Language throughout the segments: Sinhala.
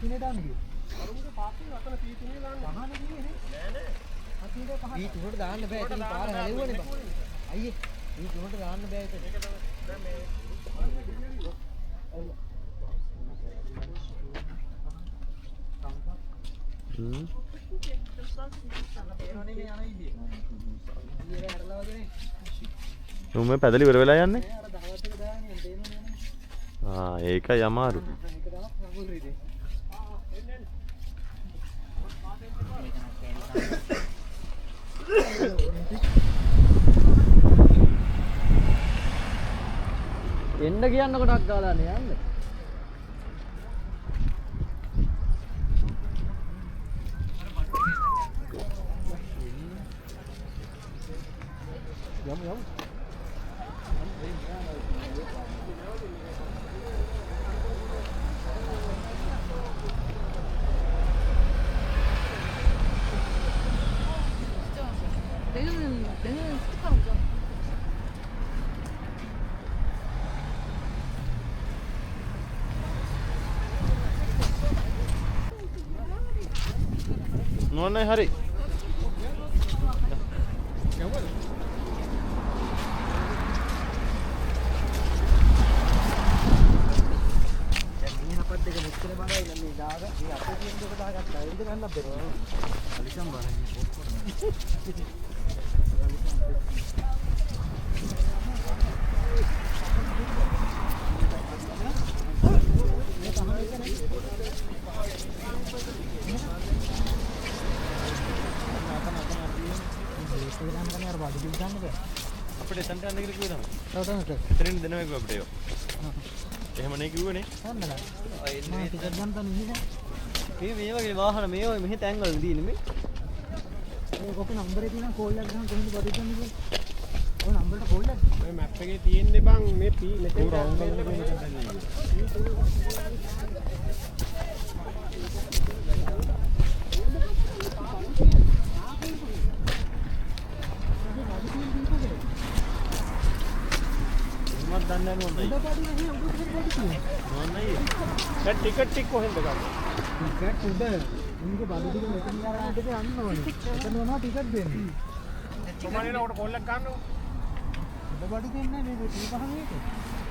किने දාන්නේ කිව්වේ? අරුමුගේ පාස්සේ අතන පීතුනේ දාන්නේ. පහනේ කිව්වේ නේ? නෑ නෑ. අතීතේ පහ. පීතුනට දාන්න බෑ. ඉතින් පාර හැලෙව්වනේ බං. අයියේ. පීතුනට දාන්න බෑ ඒක. ඒක තමයි. දැන් මේ උඹ පැදලි ඉවර වෙලා යන්නේ? ඒකයි අමාරු. එන්න කියන්න කොටක් ගාලානේ යන්න. යමු යමු. 내년은 스티커 오죠. නෝනේ හරි. අපත් දෙක මෙච්චර බරයි නම් මේ දාග මේ අපේ කියන දෙක දාගත්තා. එන්න ගන්න බැහැ. අලිසම් බරයි පොත්කොට. අපිට එතනට යන්න කියලා කිව්වා තමයි. තව තවද? එතනින් දෙනවා කිව්වා අපිට ඒක. එහෙම නේ කිව්වනේ. හන්නලා. එන්නේ ටිකට් ගන්න තන ඉන්නේ. මේ වගේ වාහන මේ වගේ මෙහෙ තැන් වල තියෙන්නේ මේ. මේ කොපි නම්බරේ තියෙන කෝල් එකක් ගහන කොහෙන්ද බදින්නේ කියලා. ඔය නම්බරට කෝල් එක. මේ මැප් එකේ තියෙන්නේ බං මේ මෙතෙන් රවුන්ඩ් කරලා මේක දන්නේ නැහැ උඩ පාඩි නැහැ උඩ පාඩි තියෙන්නේ. නෝනයි. දැන් ටිකට් ටික කොහෙන්ද ගන්නේ? ටිකට් උඩ උන්ගේ බඩු ටික මෙතන ගන්න දෙක යන්න ඕනේ. එතන මොනවා ටිකට් දෙන්නේ. කොමනේ නෝට කෝල් එක ගන්නකො. උඩ බඩු දෙන්නේ නැහැ මේ P5 මේක.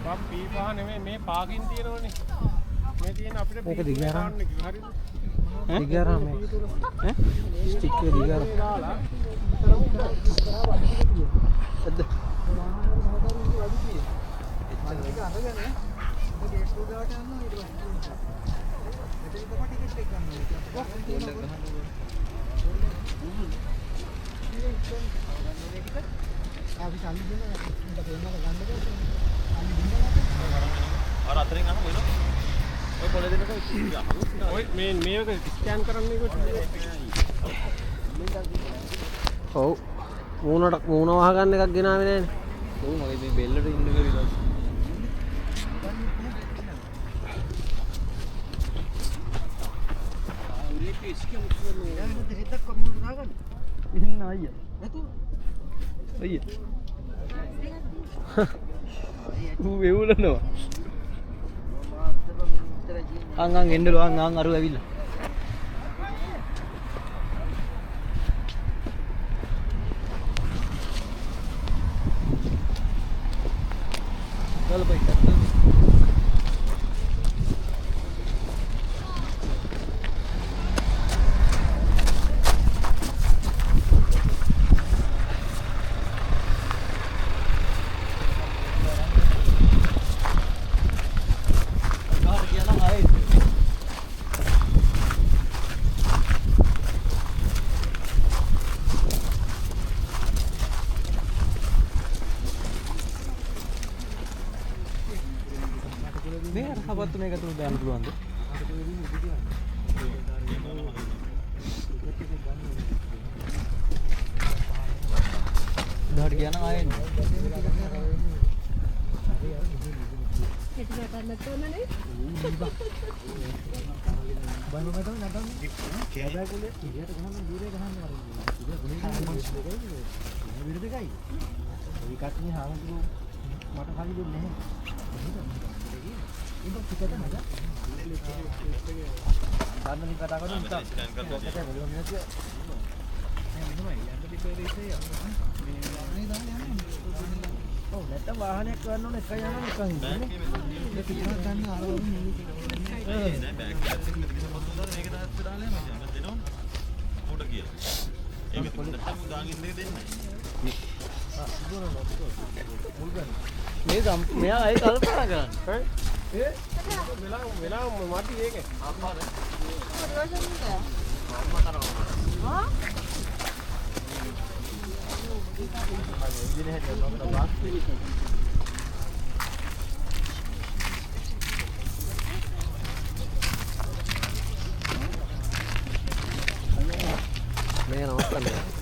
බම් P5 නෙමෙයි මේ පාකින් තියෙනවනේ. මේ තියෙන අපිට ඕක දිගාරම්. හරිද? දිගාරම් මේ. ඈ? ස්ටික් එක දිගාරම්. අද ඒක අරගෙන මේ ගේට් එක ගාවට යනවා ඊට පස්සේ. මෙතන තමයි ටිකට් එක ගන්න ඕනේ. කෝල් එක ගන්න ඕනේ. අපි සල්ලි දෙන්න අපිට දෙන්නක ගන්න බෑ. සල්ලි දෙන්න අර අතරින් අහම වෙනවා. ඔය පොලේ දෙන්නකෝ. ඔය මේක ස්කෑන් කරන්නයි කොහොමද? ඔව්. මූණ වහ ගන්න එකක් ගෙනාවේ නෑනේ. ඔව් මගේ මේ බෙල්ලට ඉන්න බැරිද? ඉන්න අයියා. නැතු. අයියා. ඌ වෙවුලනවා. අං එන්නලු අං අරු ඇවිල්ලා. चल भाई करते हैं बाहर किया ना आए මේ අර හපත්තු මේක තුන දාන්න පුළුවන්ද? දහඩ ගියා නම් ආයෙත් හෙට ගන්න තෝරන්නේ. බලමු මම තමයි නටන්නේ. කෑබෑ කුලේ ඉරියට ගහන්න දීරේ ගහන්න වරන්නේ. ඉරිය ගුණේ දෙකයි. විරු දෙකයි. ඒකත් නේ හාමුදුරුවෝ මට හරි දෙන්නේ නැහැ. ඒක ටිකට නේද? ගන්න කතා කරමු තා. ස්කෑන් කරලා ඔකට බලමු නැතිව. ඔව් නැත්නම් වාහනයක් ගන්න ඕනේ එකයි යනවා එකයි ඉන්නේ. ඒක පිටුවක් ගන්න ආරවුම් නෙවෙයි. නෑ බෑග් එකක් තිබිලා පොත් උදාන මේක දාලා දාලා මචං මම දෙනවා කොට කියලා ඒක නැත්නම් දාගෙන ඉන්න එක දෙන්නේ මෙයා අය කල්පනා කරන්නේ ඒ වෙලා මාටි ඒකේ 어디 가셨는데? ඉන්ජිනේර හැටියට නෝකට බාස් මේ නවත්තන්න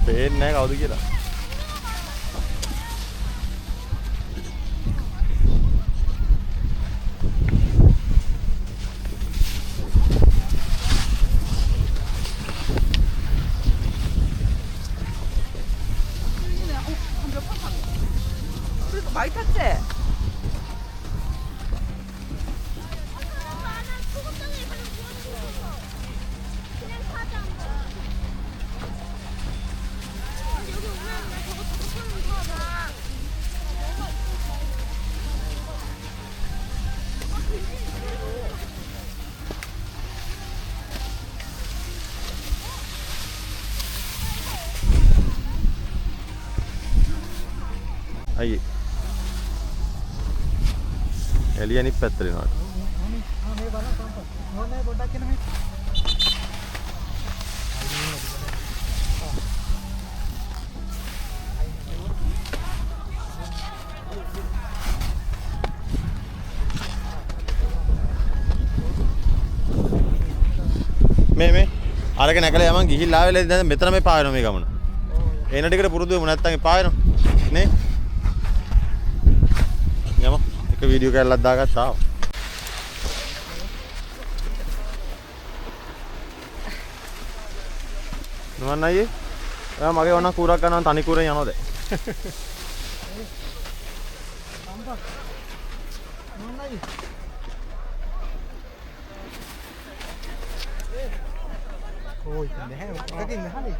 පේන්නේ නැහැ කවුද කියලා 그래도 많이 탔지? අයියේ එළිය අනිත් පැත්තට එනවා මේ බලන්න සම්පත් ඕනේ පොඩ්ඩක් එන්න මේ මේ අරක නැකලා යමන් ගිහිල්ලා ආවෙලා දැන් මෙතන මේ පාවෙනවා මේ ගමන එන ටිකට පුරුදු වෙමු නැත්තම් ඒ පාවෙනවා නේ යමු එක වීඩියෝ කැල්ලක් දාගත්තා නෝන අයියේ ඔයා මගේ ඕන කූරක් ගන්නවා තනි කූරෙන් යනවද සම්පත් මොනයි කොයි නැහැ ඔකකින් නැහනේ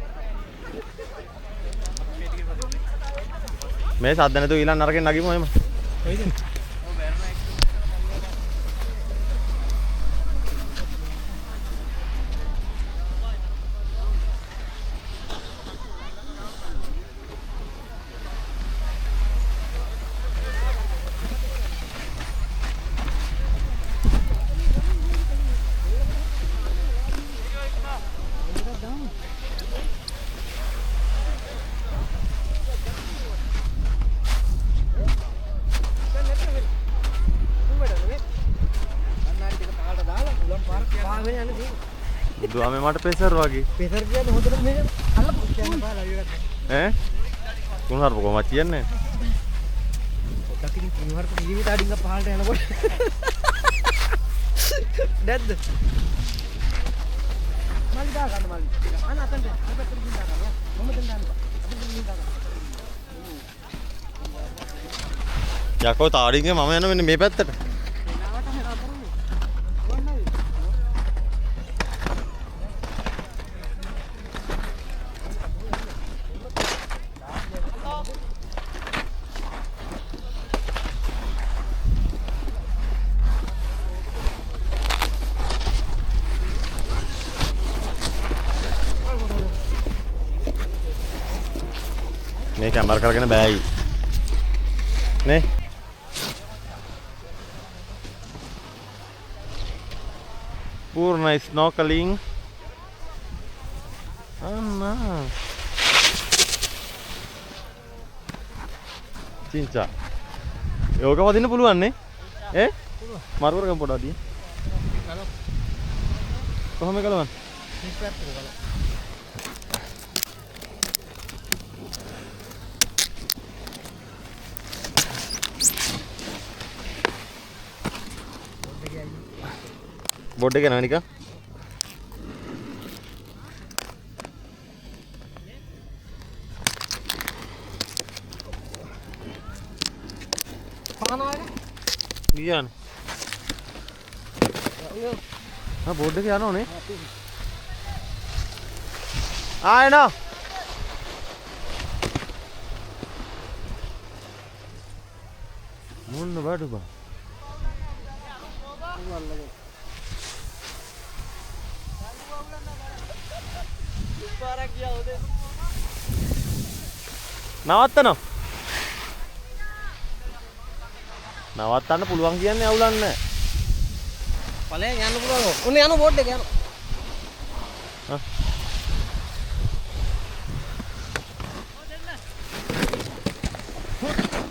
මේ සද්ද නැතුව ඊළඟ නරකෙන් නගිමු එහෙම කොයිද බුදුහාමේ මට පෙසර් වගේ පෙසර් කියන්නේ හොඳට මේ අල්ලපු කියන්නේ පාලා ඉවරත් ඈ කුණුහරුප කොහොමද කියන්නේ පොඩ්ඩක් ඉතින් කුණුහරුප ජීවිත අඩින්ග පහලට යනකොට නැද්ද මල්ලි දා ගන්න මල්ලි අන්න අතෙන්ට අපිට ගිහින් දා ගන්න මම දැන් දාන්න අපිට ගිහින් දා ගන්න යකෝ තාඩින්ගේ මම යනවා මෙන්න මේ පැත්තට මේ කැමරා කරගෙන බෑයි නේ පූර්ණ ස්නෝකලින් අම්මා චින්චා යෝග වදින්න පුළුවන් නේ ඈ මාරු කරගමු පොඩ්ඩක් අදින් කොහොම කලවන්නේ මේ පැත්තට බලන්න බොඩ් එක යනවා නිකන්. පානාවද? ගියානේ. බොඩ් එක යනෝනේ. ආයෙනා. මොන්න බඩු බා. නවත්තනවා. නවත්තන්න පුළුවන් කියන්නේ අවුලන්නේ නැහැ. ඵලයන් යන්න පුළුවන්. ඔන්න යන බෝඩ් එක යන.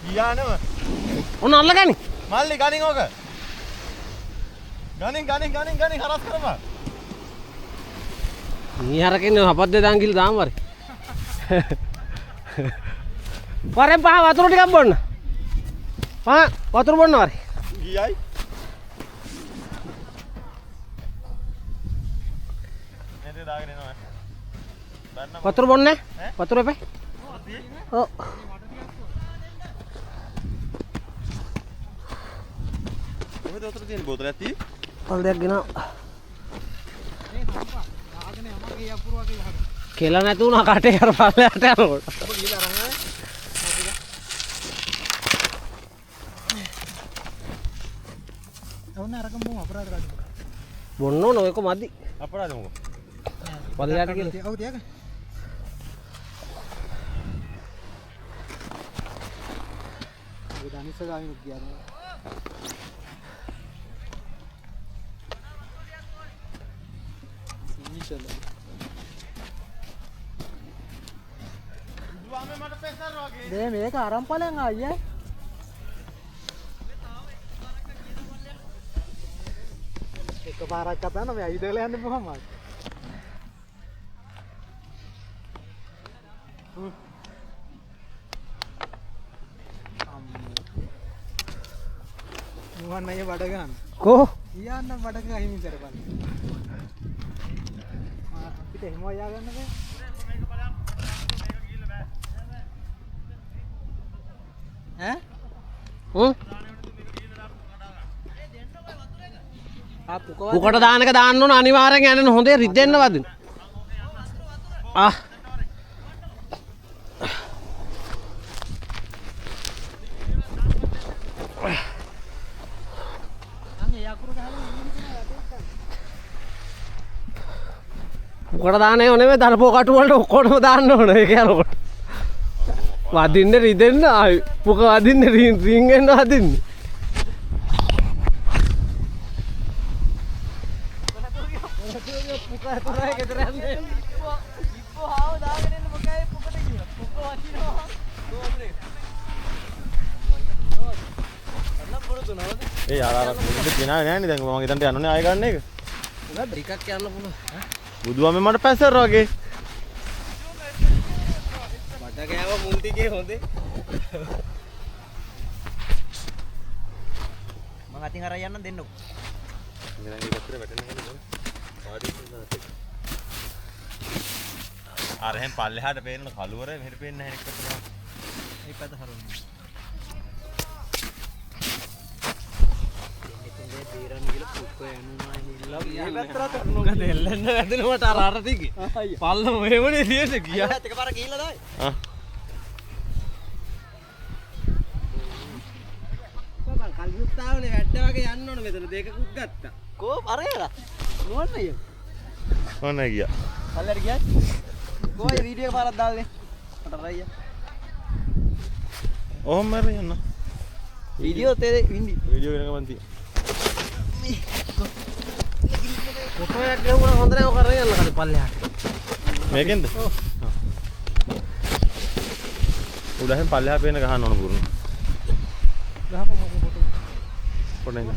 ගියානම. ඔන්න අල්ලගනි. මල්ලි ගනින් ඕක. ගනින් හරස් කරපන්. මේ හරකින් හපද්ද දාන් කියලා දාන්න වරේ. වරේ පහ වතුර ටිකක් බොන්න. වතුර බොන්න වරේ. ගියයි. එතේ දාගෙන එනවා. වතුර බොන්නේ? වතුර එපේ. ඔව්. කොහෙද වතුර තියෙන බෝතලයක් තියෙන්නේ? පල්ලයක් ගෙනාව. කියලා නැතු වුණා කටේ අර පල්ලයට යනකොට. ඔන්න අරගෙන බොමු අපරාධ රාජු. බොන්න ඕන ඔයක මදි. අපරාධ මොකෝ? පල්ලයට කියලා. ඔව් තියක. ඒ දනිස්ස ගාමින් ගියා. දේ මේක අරන් ඵලයන් ආයේ එක පාරක් කතා නම් මේ ඇවිදලා යන්න කොහමද මුවන් අය බඩ ගන්න කෝ කියන්න බඩක අහිමි කරපන් අපිට එහෙම යා ගන්න බෑ පුකට දාන එක දාන්න ඕන අනිවාර්යෙන් යන්න හොඳේ රිදෙන්න වදින. පුකට දාන්නේ නෙමෙයි දරපෝ කටු වලට ඔක්කොම දාන්න ඕන ඒක යනකොට. වදින්න රිදෙන්න ආයි පුක වදින්න රින්ගෙන් වදින්න. ඒ අර මුලින්ද කියනවා නෑනේ දැන් මම හිතන්ට යන්නනේ ආය ගන්න එක. උගා ටිකක් යන්න පුළුවන්. බුදුහාමේ මට පැසර වගේ. මට ගෑව මුල් ටිකේ හොඳේ. මම අතින් අරන් යන්න දෙන්නකො. ඉතින් ඒක පැත්තට වැටෙන්න හොඳ පාඩි ඉන්නවා. අර එහෙන් පල්ලෙහාට පේන කළුවර මෙහෙට පේන්නේ නැහැ එක්ක තමයි. ඒ පැත්ත හරවන්න. එල්ලන්න වැදෙනවට අර ටිකේ පල්ල මෙහෙමනේ තියෙන්නේ ගියා එකපාර ගිහිල්ලා දායි මම කල්පුත්තාවනේ වැඩ වගේ යන්න ඕන මෙතන දෙකකුත් ගත්තා කෝ අරේලා මොන්න අයියෝ මොන්න ගියා පල්ලට ගියා කොයි වීඩියෝ එක පාරක් දාන්නේ මට අයියා ඔහොම මර යන්න වීඩියෝ තේ වින්දි වීඩියෝ එකක මන් තියෙන ෆොටෝ එකක් ගහුවා හොඳ නැහැ ඔක අරගෙන යන්න කඩේ පල්ලෙහාට මේකෙන්ද උඩහෙන් පල්ලෙහා පේන ගහන්න ඕන පුරුණ ගහපම ෆොටෝ පොඩ්ඩක්